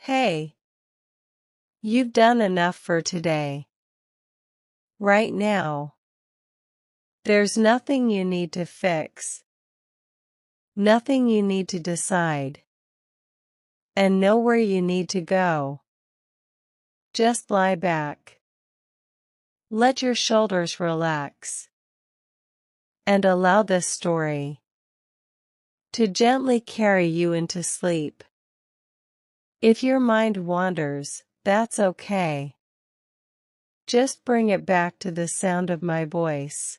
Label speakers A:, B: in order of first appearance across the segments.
A: Hey, you've done enough for today. Right now, there's nothing you need to fix, nothing you need to decide, and nowhere you need to go. Just lie back. Let your shoulders relax. And allow this story to gently carry you into sleep. If your mind wanders, that's okay. Just bring it back to the sound of my voice.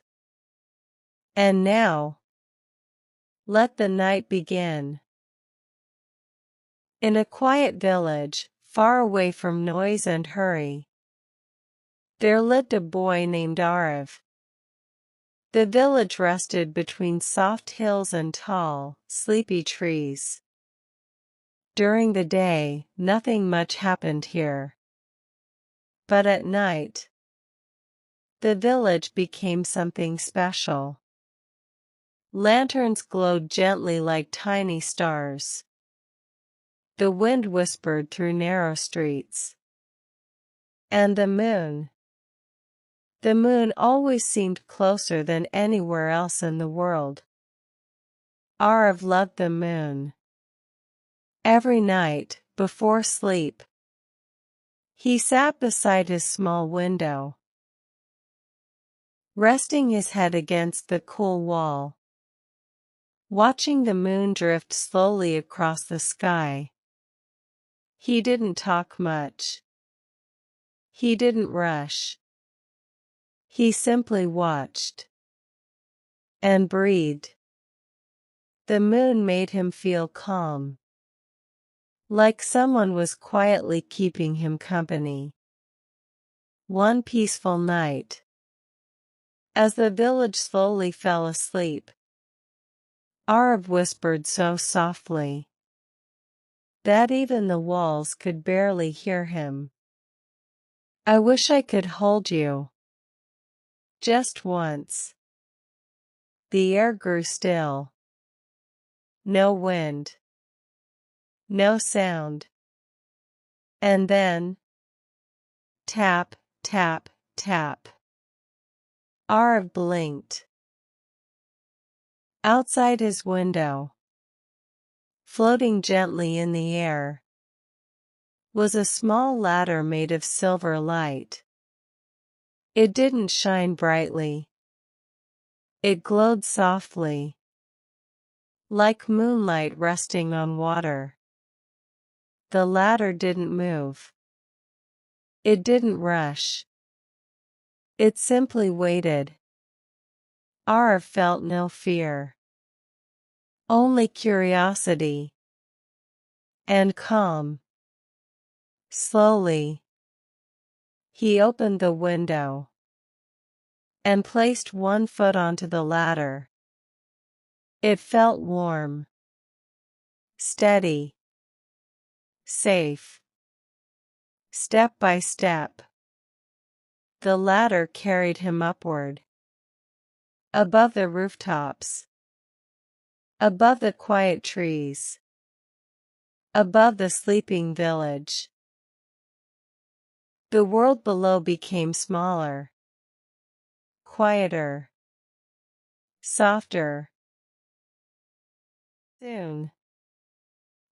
A: And now, let the night begin. In a quiet village, far away from noise and hurry, there lived a boy named Arav. The village rested between soft hills and tall, sleepy trees. During the day, nothing much happened here. But at night, the village became something special. Lanterns glowed gently like tiny stars. The wind whispered through narrow streets. And the moon always seemed closer than anywhere else in the world. Arav loved the moon. Every night, before sleep, he sat beside his small window, resting his head against the cool wall, watching the moon drift slowly across the sky. He didn't talk much. He didn't rush. He simply watched and breathed. The moon made him feel calm, like someone was quietly keeping him company. One peaceful night, as the village slowly fell asleep, Arav whispered so softly that even the walls could barely hear him. I wish I could hold you. Just once. The air grew still. No wind. No sound. And then, tap, tap, tap. Arav blinked. Outside his window, floating gently in the air, was a small ladder made of silver light. It didn't shine brightly. It glowed softly, like moonlight resting on water. The ladder didn't move. It didn't rush. It simply waited. Arav felt no fear, only curiosity and calm. Slowly, he opened the window and placed one foot onto the ladder. It felt warm, steady, safe. Step by step, the ladder carried him upward, above the rooftops, above the quiet trees, above the sleeping village. The world below became smaller, quieter, softer. Soon,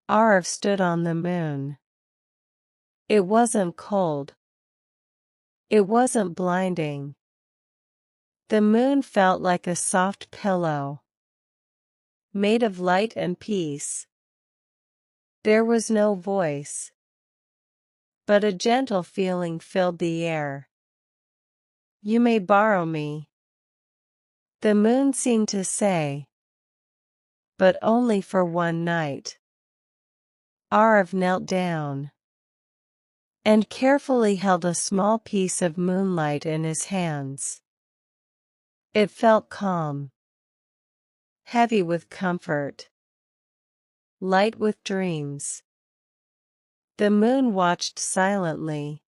A: Arav stood on the moon. It wasn't cold. It wasn't blinding. The moon felt like a soft pillow, made of light and peace. There was no voice, but a gentle feeling filled the air. You may borrow me, the moon seemed to say, but only for one night. Arav knelt down and carefully held a small piece of moonlight in his hands. It felt calm, heavy with comfort, light with dreams. The moon watched silently,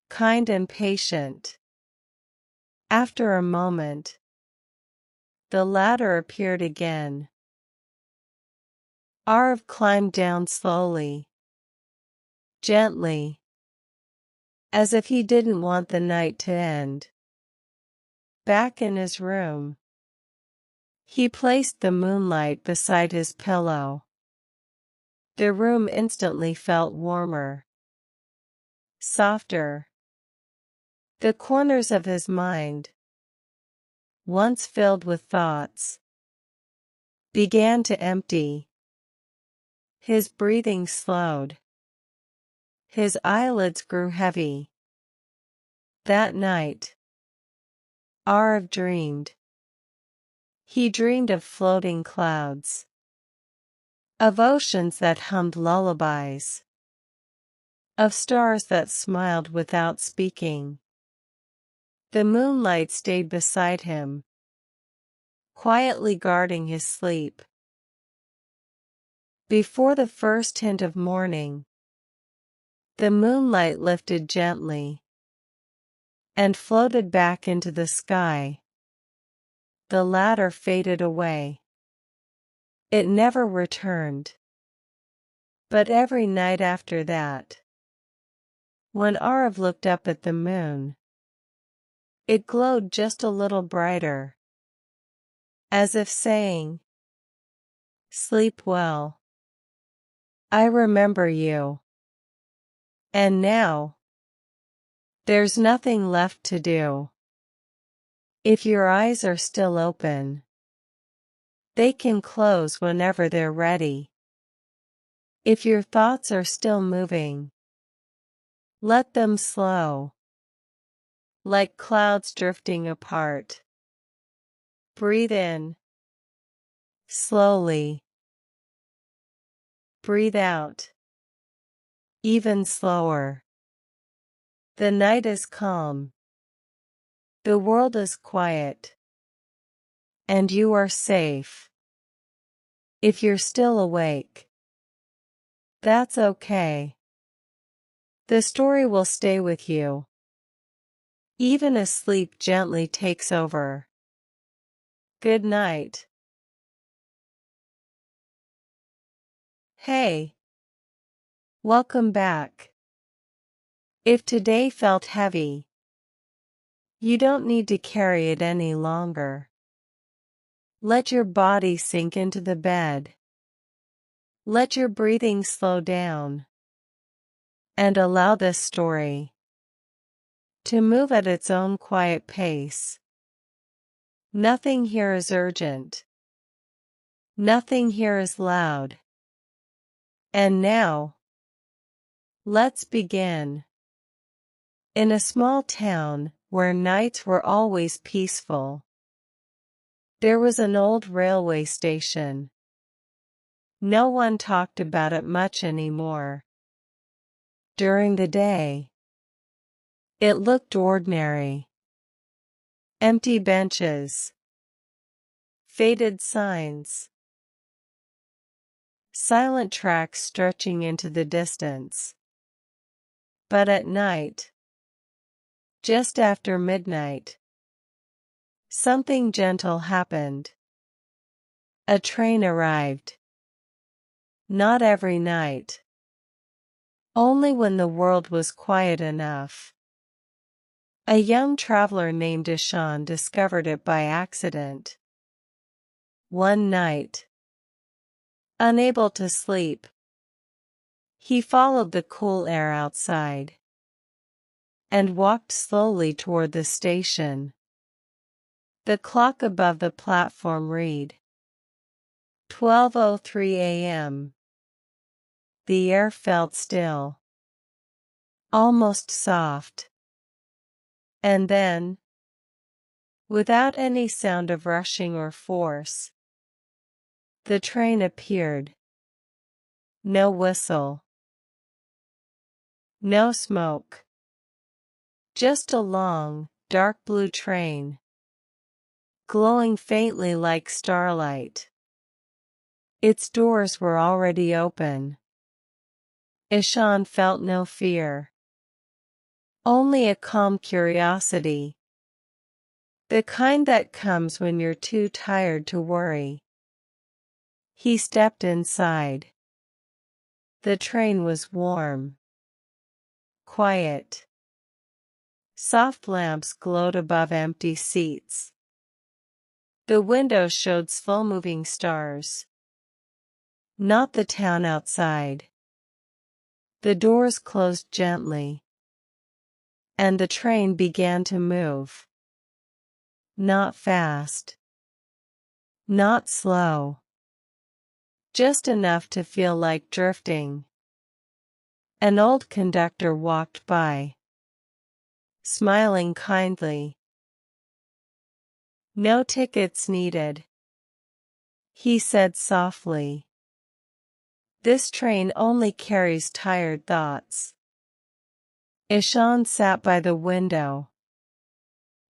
A: kind and patient. After a moment, the ladder appeared again. Arav climbed down slowly, gently, as if he didn't want the night to end. Back in his room, he placed the moonlight beside his pillow. The room instantly felt warmer, softer. The corners of his mind, once filled with thoughts, began to empty. His breathing slowed. His eyelids grew heavy. That night, Arav dreamed. He dreamed of floating clouds, of oceans that hummed lullabies, of stars that smiled without speaking. The moonlight stayed beside him, quietly guarding his sleep. Before the first hint of morning, the moonlight lifted gently and floated back into the sky. The latter faded away. It never returned. But every night after that, when Arav looked up at the moon, it glowed just a little brighter, as if saying, "Sleep well. I remember you." And now, there's nothing left to do. If your eyes are still open, they can close whenever they're ready. If your thoughts are still moving, let them slow, like clouds drifting apart. Breathe in, slowly. Breathe out, even slower. The night is calm. The world is quiet. And you are safe. If you're still awake, that's okay. The story will stay with you. Even as sleep gently takes over. Good night. Hey. Welcome back. If today felt heavy, you don't need to carry it any longer. Let your body sink into the bed. Let your breathing slow down. And allow this story to move at its own quiet pace. Nothing here is urgent. Nothing here is loud. And now, let's begin. In a small town, where nights were always peaceful, there was an old railway station. No one talked about it much anymore. During the day, it looked ordinary. Empty benches, faded signs, silent tracks stretching into the distance. But at night, just after midnight, something gentle happened. A train arrived. Not every night. Only when the world was quiet enough. A young traveler named Ishan discovered it by accident. One night, unable to sleep, he followed the cool air outside and walked slowly toward the station. The clock above the platform read 12:03 a.m. The air felt still, almost soft. And then, without any sound of rushing or force, the train appeared. No whistle. No smoke. Just a long, dark blue train, glowing faintly like starlight. Its doors were already open. Ishan felt no fear. Only a calm curiosity. The kind that comes when you're too tired to worry. He stepped inside. The train was warm. quiet. Soft lamps glowed above empty seats. The windows showed slow-moving stars. Not the town outside. The doors closed gently. And the train began to move. Not fast. Not slow. Just enough to feel like drifting. An old conductor walked by, smiling kindly. "No tickets needed," he said softly. "This train only carries tired thoughts." Ishan sat by the window,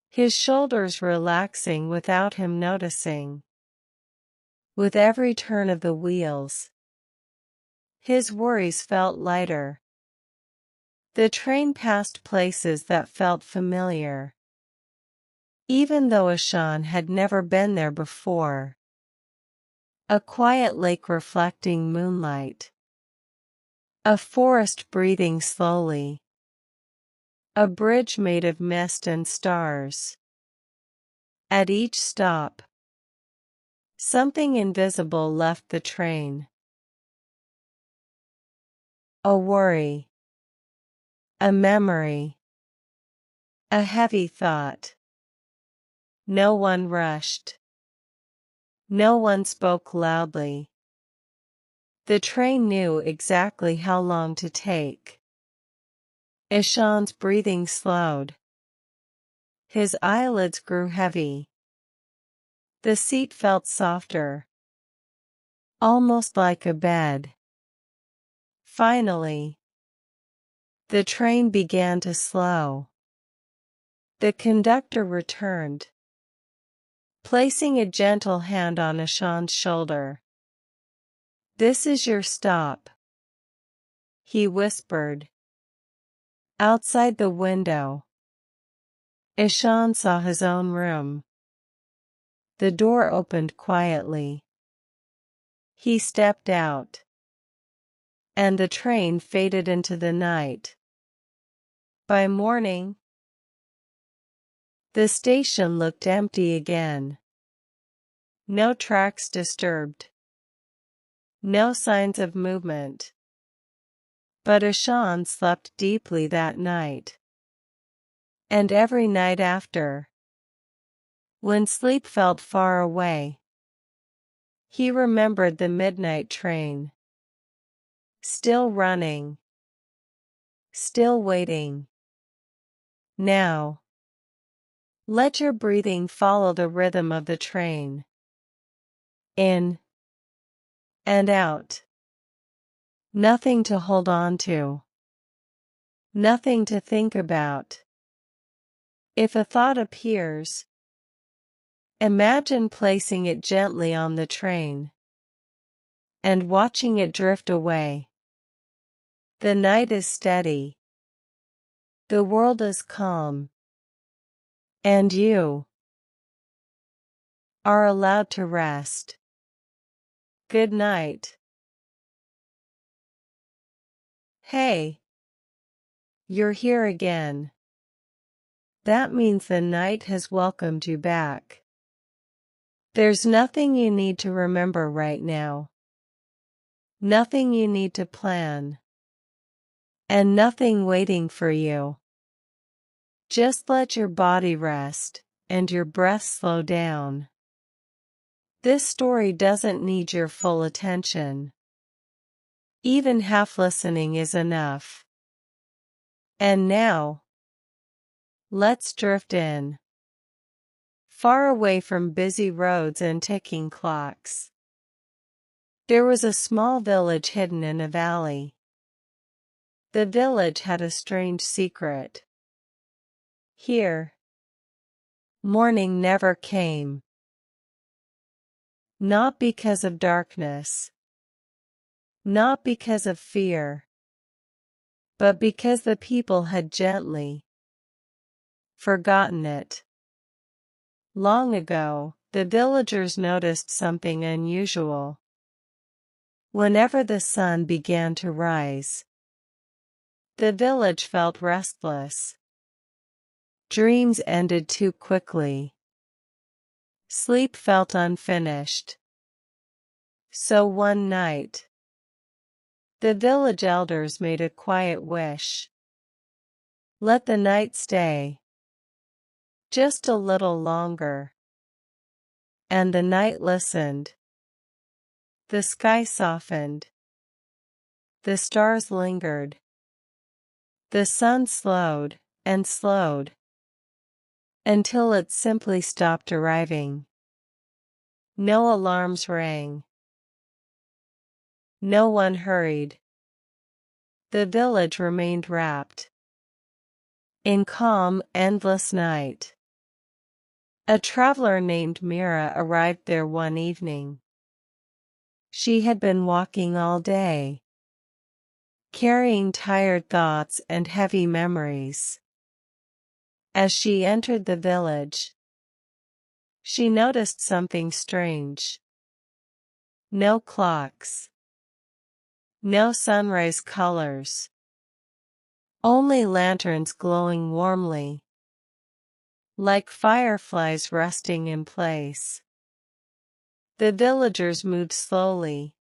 A: his shoulders relaxing without him noticing. With every turn of the wheels, his worries felt lighter. The train passed places that felt familiar, even though Ishan had never been there before. A quiet lake reflecting moonlight. A forest breathing slowly. A bridge made of mist and stars. At each stop, something invisible left the train. A worry. A memory. A heavy thought. No one rushed. No one spoke loudly. The train knew exactly how long to take. Ishan's breathing slowed. His eyelids grew heavy. The seat felt softer, almost like a bed. Finally, the train began to slow. The conductor returned, placing a gentle hand on Ishan's shoulder. "This is your stop," he whispered. Outside the window, Ishan saw his own room. The door opened quietly. He stepped out, and the train faded into the night. By morning, the station looked empty again. No tracks disturbed. No signs of movement. But Ishan slept deeply that night. And every night after, when sleep felt far away, he remembered the midnight train. Still running. Still waiting. Now, let your breathing follow the rhythm of the train. In and out. Nothing to hold on to. Nothing to think about. If a thought appears, imagine placing it gently on the train and watching it drift away. The night is steady. The world is calm. And you are allowed to rest. Good night. Hey, you're here again. That means the night has welcomed you back. There's nothing you need to remember right now. Nothing you need to plan. And nothing waiting for you. Just let your body rest, and your breath slow down. This story doesn't need your full attention. Even half listening is enough. And now, let's drift in. Far away from busy roads and ticking clocks. There was a small village hidden in a valley. The village had a strange secret. Here, morning never came. Not because of darkness. Not because of fear. But because the people had gently forgotten it. Long ago, the villagers noticed something unusual. Whenever the sun began to rise, The village felt restless. Dreams ended too quickly. Sleep felt unfinished. So one night, the village elders made a quiet wish. Let the night stay just a little longer. And the night listened. The sky softened. The stars lingered. The sun slowed and slowed until it simply stopped arriving. No alarms rang. No one hurried. The village remained wrapped in calm, endless night. A traveler named Mira arrived there one evening. She had been walking all day, carrying tired thoughts and heavy memories. As she entered the village, she noticed something strange. No clocks. No sunrise colors. Only lanterns glowing warmly, like fireflies resting in place. The villagers moved slowly,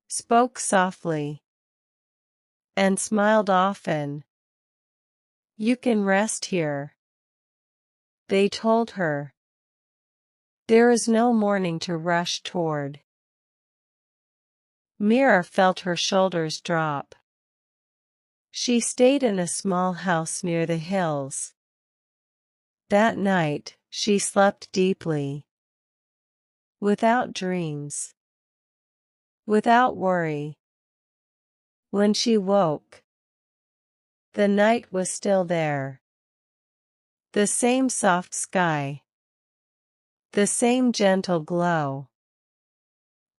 A: spoke softly, and smiled often. You can rest here, they told her. There is no morning to rush toward. Mira felt her shoulders drop. She stayed in a small house near the hills. That night, she slept deeply. Without dreams. Without worry. When she woke, the night was still there. The same soft sky. The same gentle glow.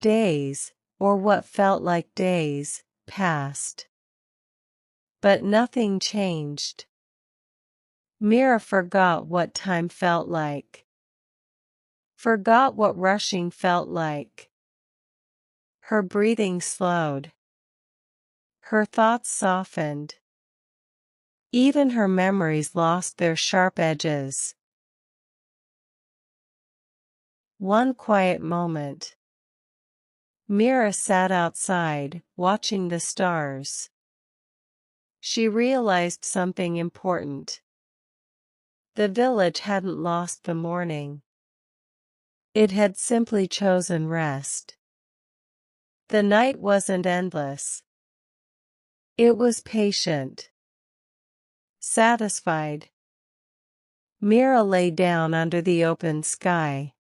A: Days, or what felt like days, passed. But nothing changed. Mira forgot what time felt like. Forgot what rushing felt like. Her breathing slowed. Her thoughts softened. Even her memories lost their sharp edges. One quiet moment. Mira sat outside, watching the stars. She realized something important. The village hadn't lost the morning. It had simply chosen rest. The night wasn't endless. It was patient. Satisfied. Mira lay down under the open sky.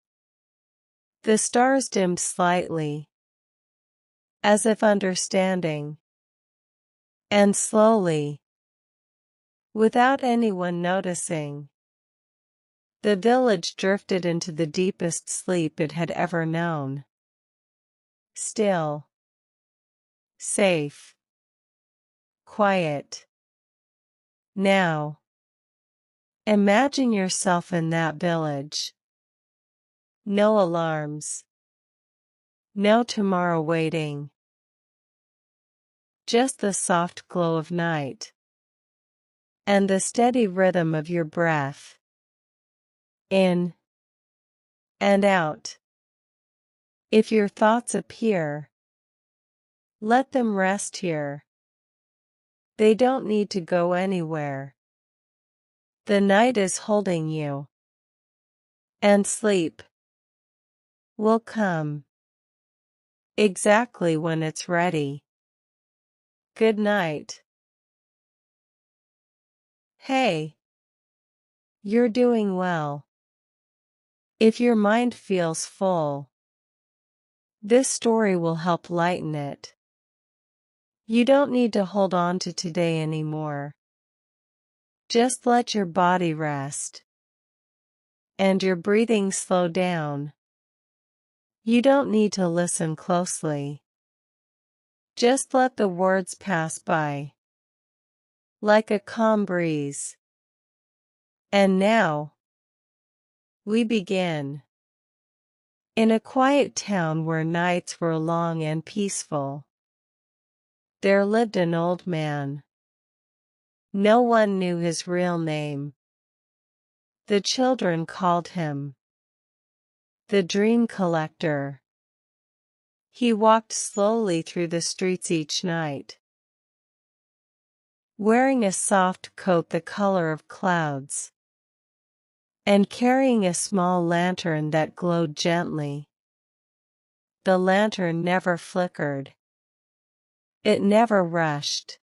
A: The stars dimmed slightly, as if understanding. And slowly, without anyone noticing, the village drifted into the deepest sleep it had ever known. Still. Safe. Quiet. Now. Imagine yourself in that village. No alarms. No tomorrow waiting. Just the soft glow of night. And the steady rhythm of your breath. In. And out. If your thoughts appear, let them rest here. They don't need to go anywhere. The night is holding you. And sleep will come. Exactly when it's ready. Good night. Hey. You're doing well. If your mind feels full, this story will help lighten it. You don't need to hold on to today anymore. Just let your body rest. And your breathing slow down. You don't need to listen closely. Just let the words pass by. Like a calm breeze. And now, we begin. In a quiet town where nights were long and peaceful, there lived an old man. No one knew his real name. The children called him the Dream Collector. He walked slowly through the streets each night, wearing a soft coat the color of clouds, and carrying a small lantern that glowed gently. The lantern never flickered. It never rushed.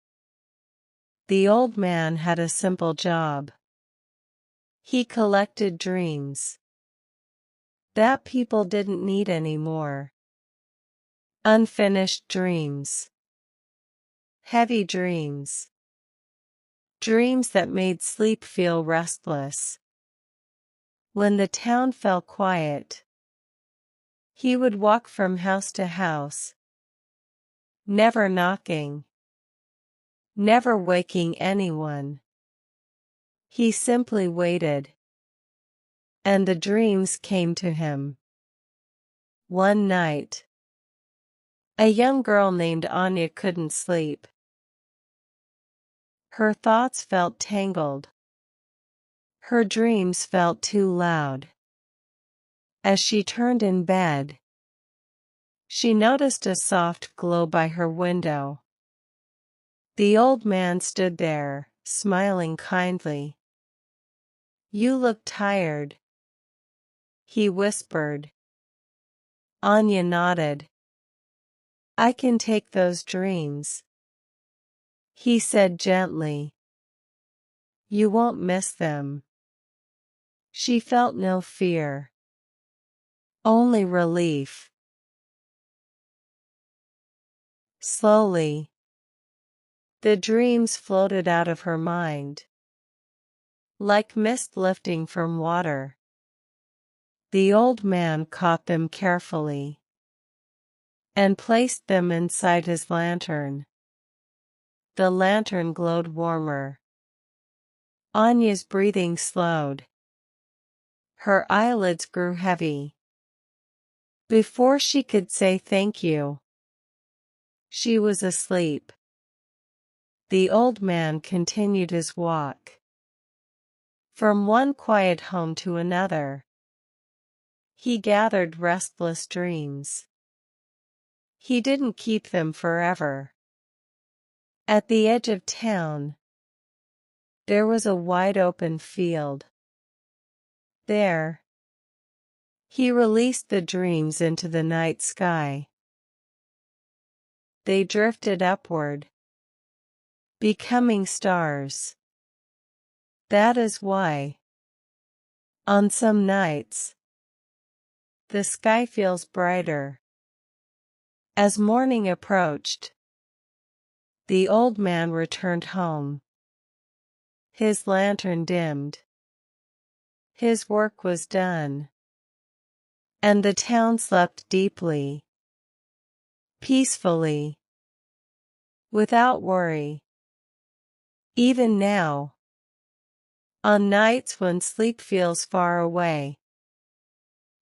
A: The old man had a simple job. He collected dreams that people didn't need anymore. Unfinished dreams. Heavy dreams. Dreams that made sleep feel restless. When the town fell quiet, he would walk from house to house, never knocking, never waking anyone. He simply waited, and the dreams came to him. One night, a young girl named Anya couldn't sleep. Her thoughts felt tangled. Her dreams felt too loud. As she turned in bed, she noticed a soft glow by her window. The old man stood there, smiling kindly. "You look tired," he whispered. Anya nodded. "I can take those dreams," he said gently. "You won't miss them." She felt no fear, only relief. Slowly, the dreams floated out of her mind, like mist lifting from water. The old man caught them carefully and placed them inside his lantern. The lantern glowed warmer. Anya's breathing slowed. Her eyelids grew heavy. Before she could say thank you, she was asleep. The old man continued his walk, from one quiet home to another. He gathered restless dreams. He didn't keep them forever. At the edge of town, there was a wide open field. There, he released the dreams into the night sky. They drifted upward, becoming stars. That is why, on some nights, the sky feels brighter. As morning approached, the old man returned home. His lantern dimmed. His work was done. And the town slept deeply, peacefully, without worry. Even now, on nights when sleep feels far away,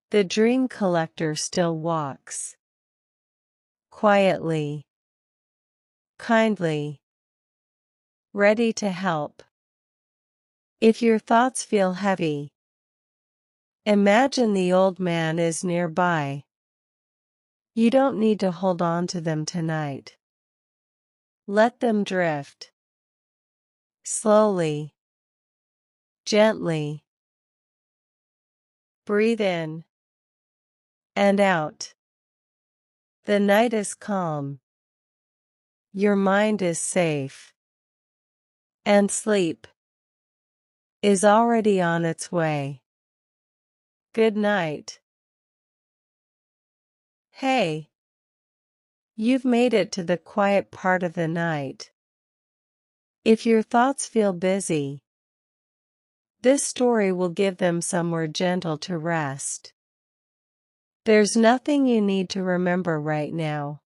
A: the dream collector still walks. Quietly, kindly, ready to help. If your thoughts feel heavy, imagine the old man is nearby. You don't need to hold on to them tonight. Let them drift. Slowly, gently. Breathe in and out. The night is calm. Your mind is safe. And sleep is already on its way. Good night. Hey, you've made it to the quiet part of the night. If your thoughts feel busy, this story will give them somewhere gentle to rest. There's nothing you need to remember right now,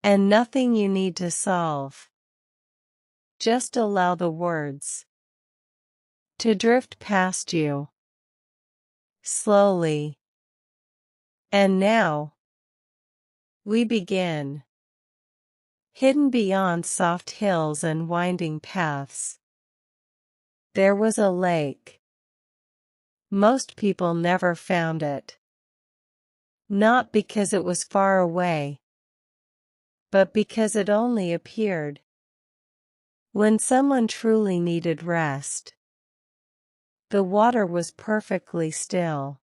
A: and nothing you need to solve. Just allow the words to drift past you, slowly. And now, we begin. hidden beyond soft hills and winding paths. There was a lake. Most people never found it. Not because it was far away, but because it only appeared when someone truly needed rest. The water was perfectly still.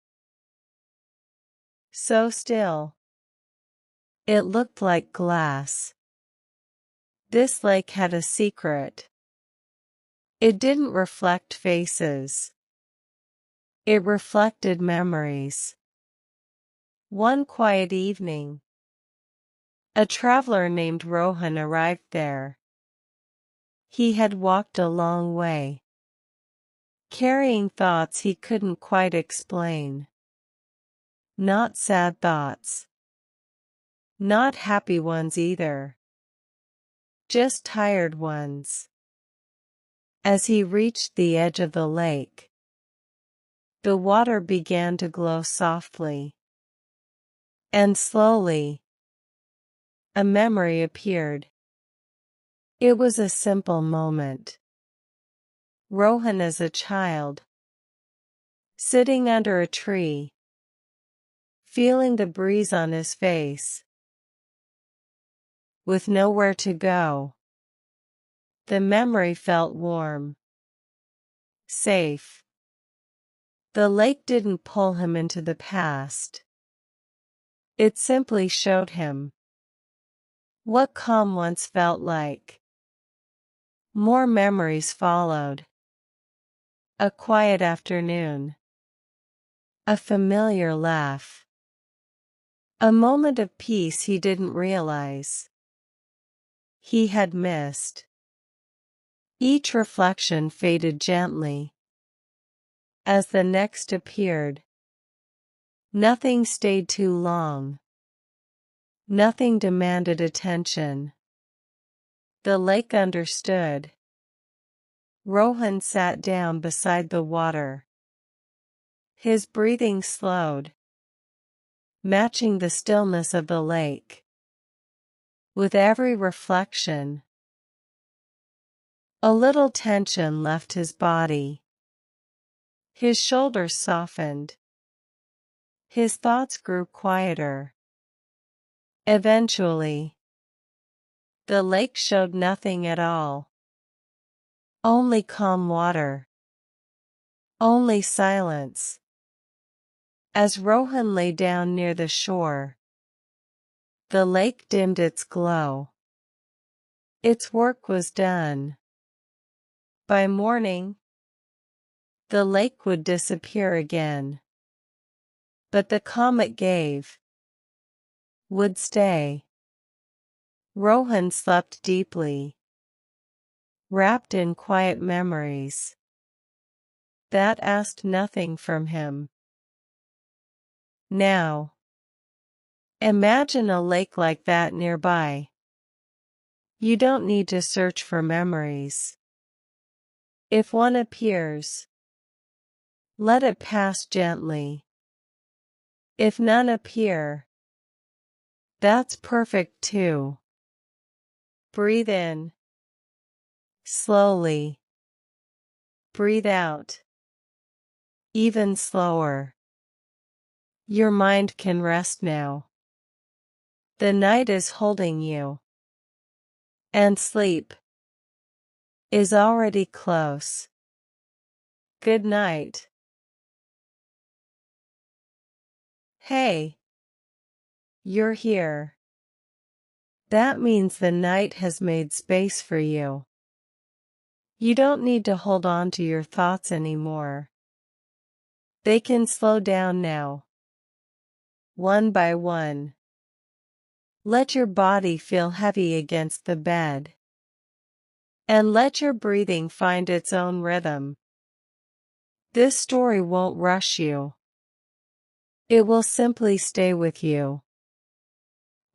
A: So still. It looked like glass. This lake had a secret. It didn't reflect faces. It reflected memories. One quiet evening, a traveler named Rohan arrived there. He had walked a long way, carrying thoughts he couldn't quite explain. Not sad thoughts. Not happy ones either. Just tired ones. As he reached the edge of the lake, the water began to glow softly. And slowly, a memory appeared. It was a simple moment. Rohan as a child, sitting under a tree, feeling the breeze on his face. With nowhere to go, the memory felt warm. Safe. The lake didn't pull him into the past. It simply showed him what calm once felt like. More memories followed. A quiet afternoon. A familiar laugh. A moment of peace he didn't realize he had missed. Each reflection faded gently as the next appeared. Nothing stayed too long. Nothing demanded attention. The lake understood. Rohan sat down beside the water. His breathing slowed, matching the stillness of the lake. With every reflection, a little tension left his body. His shoulders softened. His thoughts grew quieter. Eventually, the lake showed nothing at all. Only calm water. Only silence. As Rohan lay down near the shore, the lake dimmed its glow. Its work was done. By morning, the lake would disappear again. But the calm it gave would stay. Rohan slept deeply, wrapped in quiet memories that asked nothing from him. Now, imagine a lake like that nearby. You don't need to search for memories. If one appears, let it pass gently. If none appear, that's perfect too. Breathe in. Slowly. Breathe out. Even slower. Your mind can rest now. The night is holding you. And sleep is already close. Good night. Hey. You're here. That means the night has made space for you. You don't need to hold on to your thoughts anymore. They can slow down now. One by one. Let your body feel heavy against the bed. And let your breathing find its own rhythm. This story won't rush you. It will simply stay with you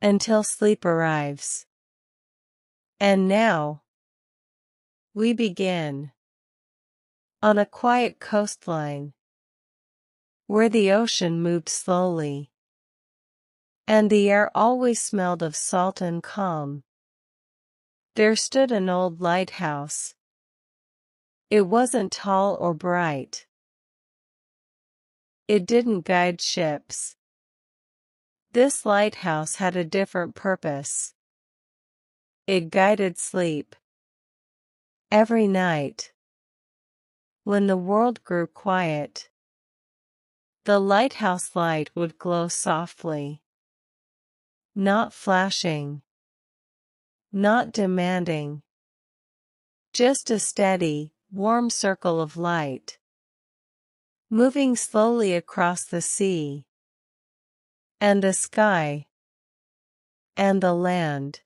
A: until sleep arrives. And now, we begin. On a quiet coastline, where the ocean moved slowly, and the air always smelled of salt and calm. There stood an old lighthouse. It wasn't tall or bright. It didn't guide ships. This lighthouse had a different purpose. It guided sleep. Every night, when the world grew quiet, the lighthouse light would glow softly. Not flashing. Not demanding. Just a steady, warm circle of light. Moving slowly across the sea. And the sky. And the land.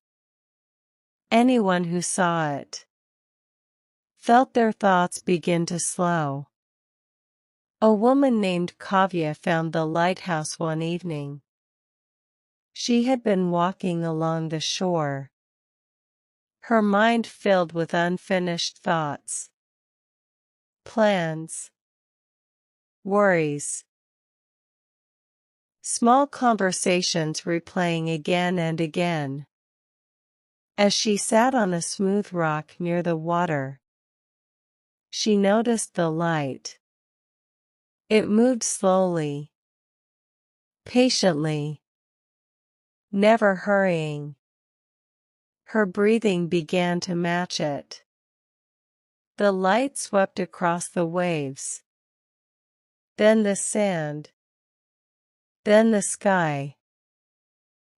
A: Anyone who saw it felt their thoughts begin to slow. A woman named Kavya found the lighthouse one evening. She had been walking along the shore, her mind filled with unfinished thoughts, plans, worries. Small conversations replaying again and again. As she sat on a smooth rock near the water, she noticed the light. It moved slowly, patiently, never hurrying. Her breathing began to match it. The light swept across the waves. Then the sand. Then the sky.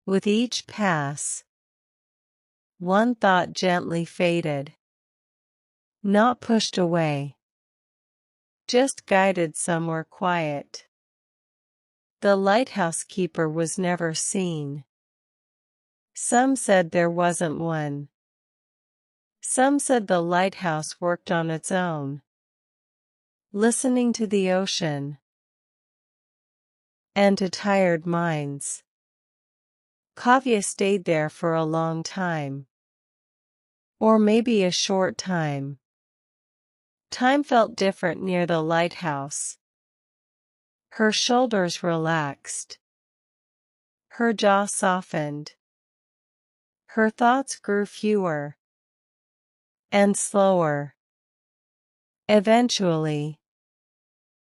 A: With each pass, one thought gently faded. Not pushed away. Just guided somewhere quiet. The lighthouse keeper was never seen. Some said there wasn't one. Some said the lighthouse worked on its own, listening to the ocean and to tired minds. Kavya stayed there for a long time. Or maybe a short time. Time felt different near the lighthouse. Her shoulders relaxed. Her jaw softened. Her thoughts grew fewer and slower. Eventually,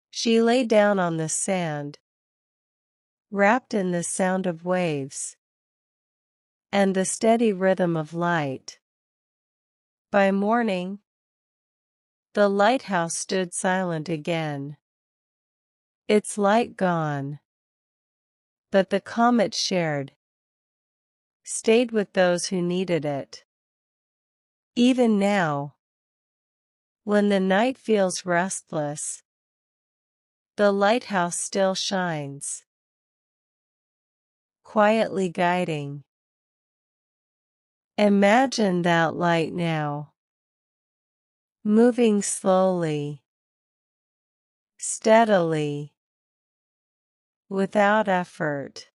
A: she lay down on the sand, wrapped in the sound of waves and the steady rhythm of light. By morning, the lighthouse stood silent again. Its light gone. But the calm it shared stayed with those who needed it. Even now, when the night feels restless, the lighthouse still shines, quietly guiding. Imagine that light now, moving slowly, steadily, without effort.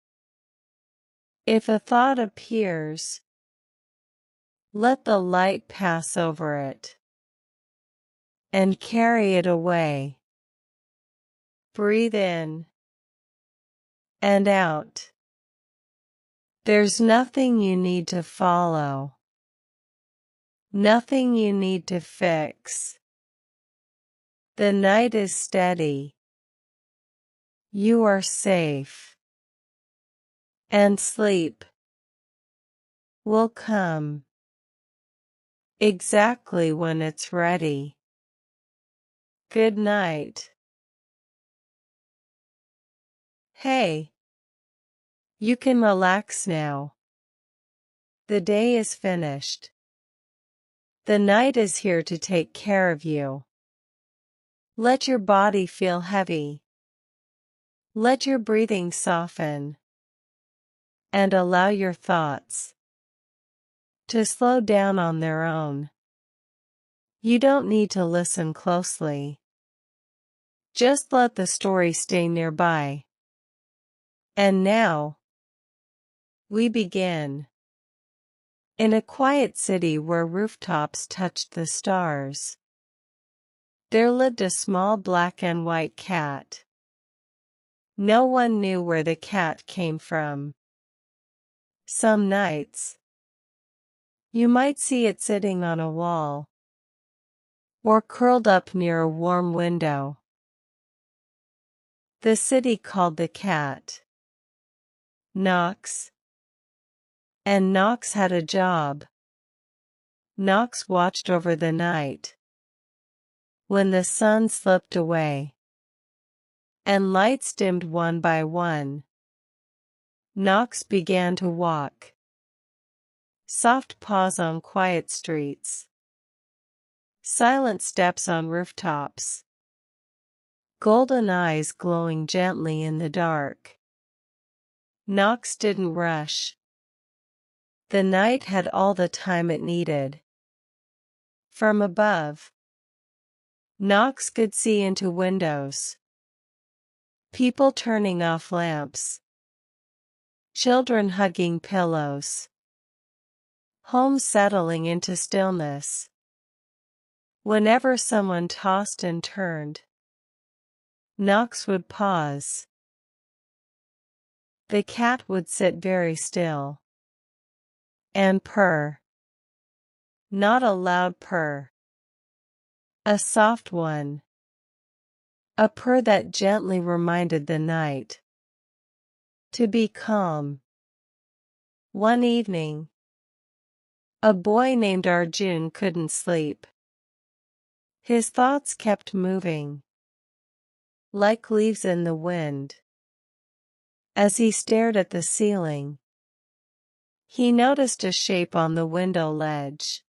A: If a thought appears, let the light pass over it and carry it away. Breathe in and out. There's nothing you need to follow. Nothing you need to fix. The night is steady. You are safe. And sleep will come exactly when it's ready. Good night. Hey, you can relax now. The day is finished. The night is here to take care of you. Let your body feel heavy. Let your breathing soften. And allow your thoughts to slow down on their own. You don't need to listen closely. Just let the story stay nearby. And now, we begin. In a quiet city where rooftops touched the stars, there lived a small black and white cat. No one knew where the cat came from. Some nights, You might see it sitting on a wall, or curled up near a warm window. The city called the cat Knox, and Knox had a job. Knox watched over the night. When the sun slipped away, and lights dimmed one by one, Knox began to walk. Soft paws on quiet streets. Silent steps on rooftops. Golden eyes glowing gently in the dark. Knox didn't rush. The night had all the time it needed. From above, Knox could see into windows. People turning off lamps. Children hugging pillows. Homes settling into stillness. Whenever someone tossed and turned, Knox would pause. The cat would sit very still and purr. Not a loud purr. A soft one. A purr that gently reminded the night to be calm. One evening, a boy named Arjun couldn't sleep. His thoughts kept moving, like leaves in the wind. As he stared at the ceiling, he noticed a shape on the window ledge.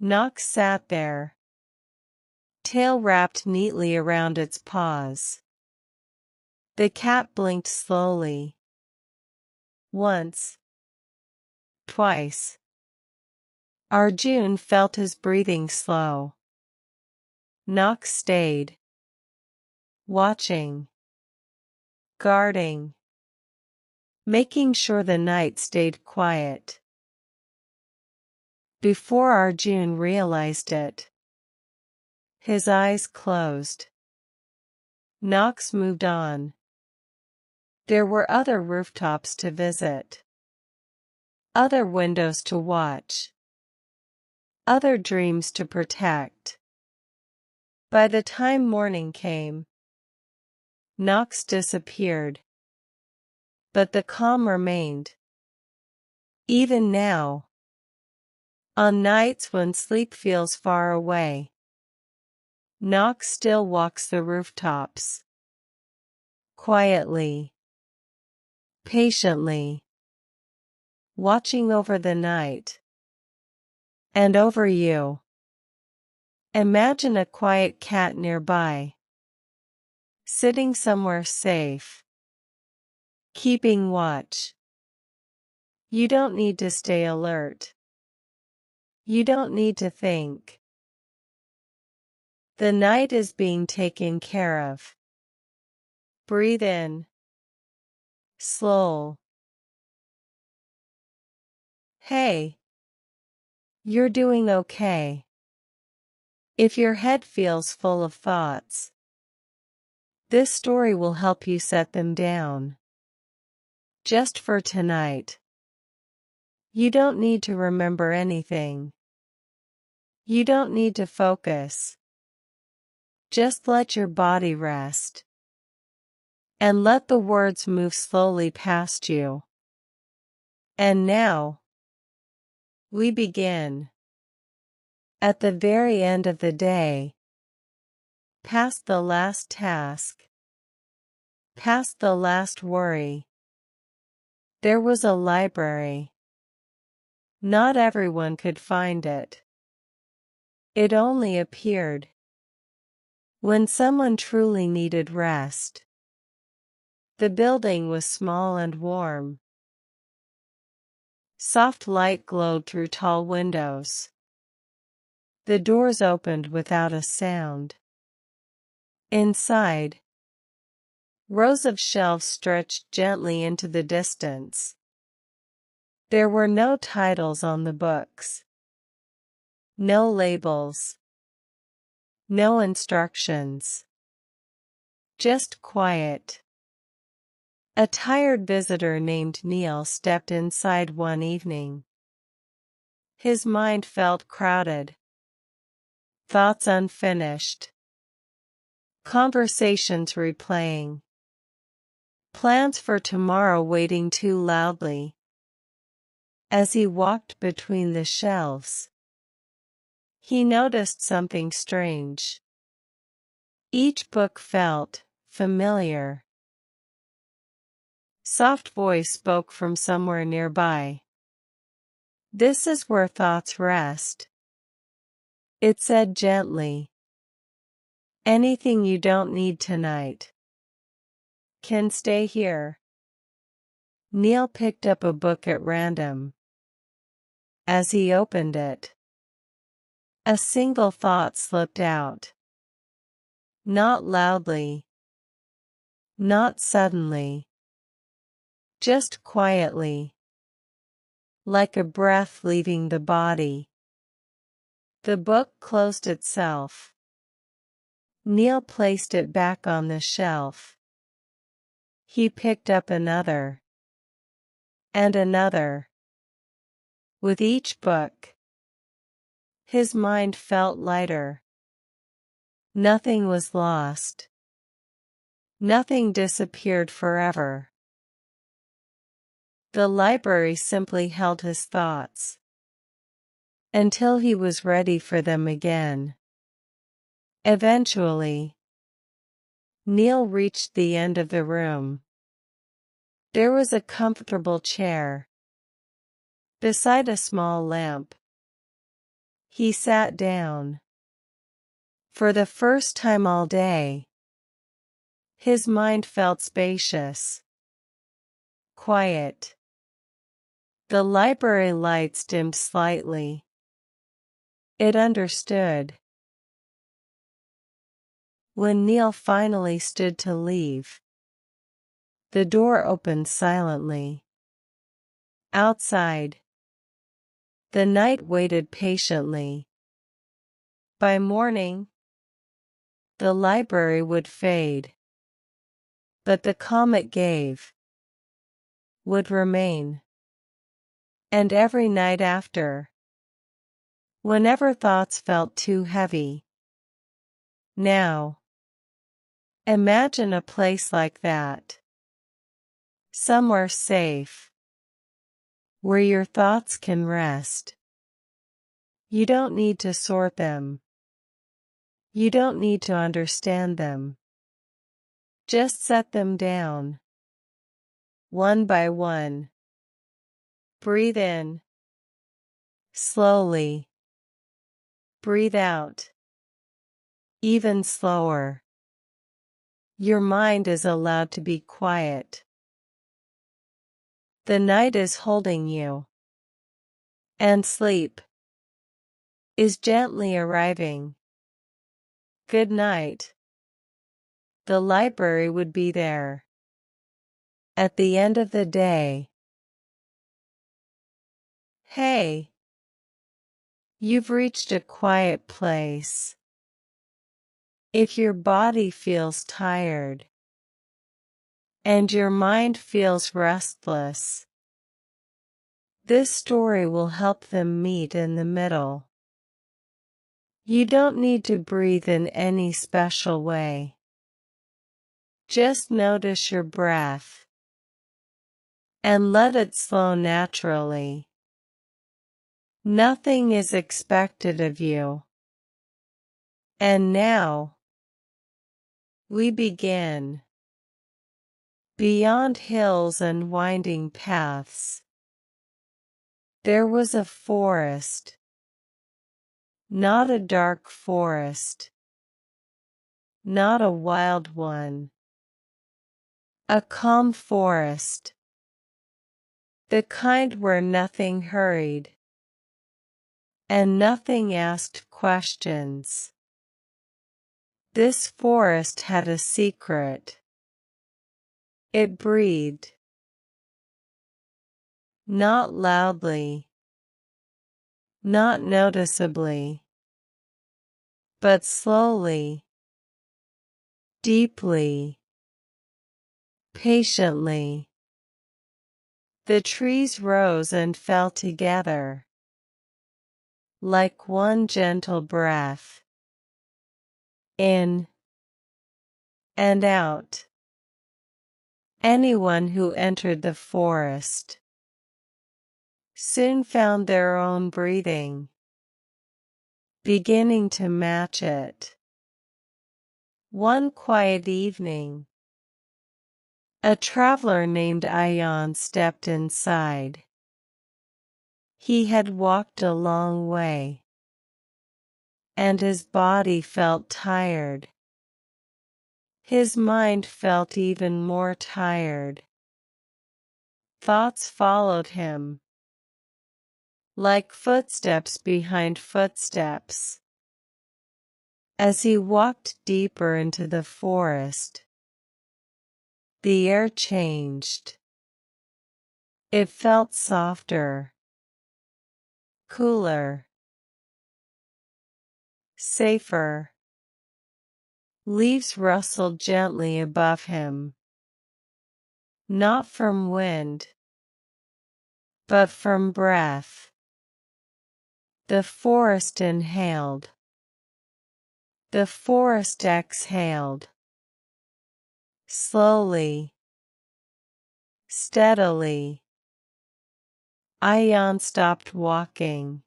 A: Knox sat there, tail wrapped neatly around its paws. The cat blinked slowly. Once. Twice. Arjun felt his breathing slow. Knox stayed. Watching. Guarding. Making sure the night stayed quiet. Before Arjun realized it, his eyes closed. Knox moved on. There were other rooftops to visit. Other windows to watch. Other dreams to protect. By the time morning came, Knox disappeared. But the calm remained. Even now, on nights when sleep feels far away, Knox still walks the rooftops. Quietly. Patiently. Watching over the night. And over you. Imagine a quiet cat nearby. Sitting somewhere safe. Keeping watch. You don't need to stay alert. You don't need to think. The night is being taken care of. Breathe in. Slow. Hey. You're doing okay. If your head feels full of thoughts, this story will help you set them down. Just for tonight. You don't need to remember anything. You don't need to focus. Just let your body rest. And let the words move slowly past you. And now, we begin. At the very end of the day. Past the last task. Past the last worry. There was a library. Not everyone could find it. It only appeared when someone truly needed rest. The building was small and warm. Soft light glowed through tall windows. The doors opened without a sound. Inside, rows of shelves stretched gently into the distance. There were no titles on the books. No labels. No instructions. Just quiet. A tired visitor named Neil stepped inside one evening. His mind felt crowded. Thoughts unfinished. Conversations replaying. Plans for tomorrow waiting too loudly. As he walked between the shelves, he noticed something strange. Each book felt familiar. Soft voice spoke from somewhere nearby. "This is where thoughts rest," it said gently. "Anything you don't need tonight can stay here." Neil picked up a book at random. As he opened it, a single thought slipped out. Not loudly, not suddenly, just quietly, like a breath leaving the body. The book closed itself. Neil placed it back on the shelf. He picked up another. And another. With each book, his mind felt lighter. Nothing was lost. Nothing disappeared forever. The library simply held his thoughts until he was ready for them again. Eventually, Neil reached the end of the room. There was a comfortable chair beside a small lamp. He sat down. For the first time all day, his mind felt spacious, quiet. The library lights dimmed slightly. It understood. When Neil finally stood to leave, the door opened silently. Outside, the night waited patiently. By morning, the library would fade. But the calm it gave would remain. And every night after, whenever thoughts felt too heavy. Now, imagine a place like that. Somewhere safe, where your thoughts can rest. You don't need to sort them. You don't need to understand them. Just set them down. One by one. Breathe in. Slowly. Breathe out. Even slower. Your mind is allowed to be quiet. The night is holding you. And sleep is gently arriving. Good night. The library would be there. At the end of the day. Hey. You've reached a quiet place. If your body feels tired and your mind feels restless, this story will help them meet in the middle. You don't need to breathe in any special way. Just notice your breath and let it slow naturally. Nothing is expected of you. And now, we begin. Beyond hills and winding paths, there was a forest. Not a dark forest. Not a wild one. A calm forest. The kind where nothing hurried. And nothing asked questions. This forest had a secret. It breathed. Not loudly. Not noticeably. But slowly. Deeply. Patiently. The trees rose and fell together. like one gentle breath, in and out. Anyone who entered the forest soon found their own breathing beginning to match it. One quiet evening, a traveler named Ion stepped inside. He had walked a long way, and his body felt tired. His mind felt even more tired. Thoughts followed him, like footsteps behind footsteps. As he walked deeper into the forest, the air changed. It felt softer, cooler, safer. Leaves rustled gently above him, not from wind, but from breath. The forest inhaled. The forest exhaled. Slowly, steadily. Ion stopped walking.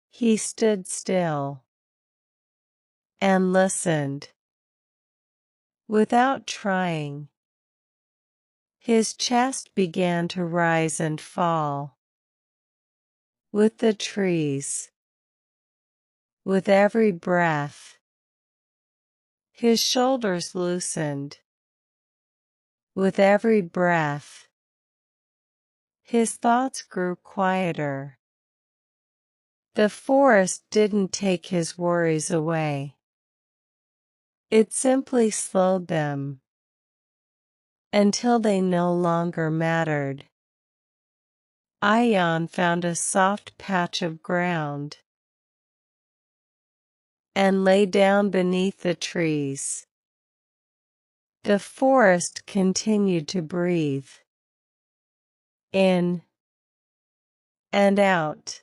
A: He stood still and listened. Without trying, his chest began to rise and fall. With the trees. With every breath. His shoulders loosened. With every breath. His thoughts grew quieter. The forest didn't take his worries away. It simply slowed them until they no longer mattered. Ion found a soft patch of ground and lay down beneath the trees. The forest continued to breathe, in and out.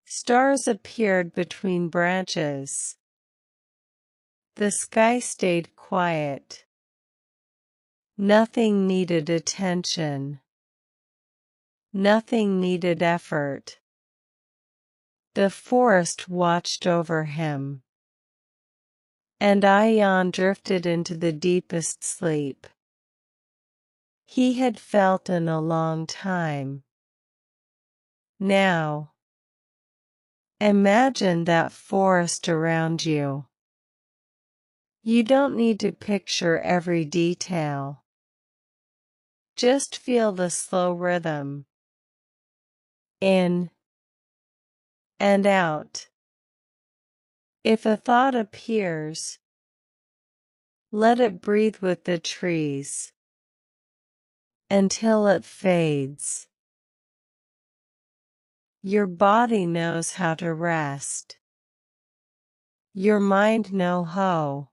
A: Stars appeared between branches. The sky stayed quiet. Nothing needed attention. Nothing needed effort. The forest watched over him. And Ion drifted into the deepest sleep he had felt in a long time. Now, imagine that forest around you. You don't need to picture every detail. Just feel the slow rhythm. In and out. If a thought appears, let it breathe with the trees until it fades. Your body knows how to rest. Your mind knows how.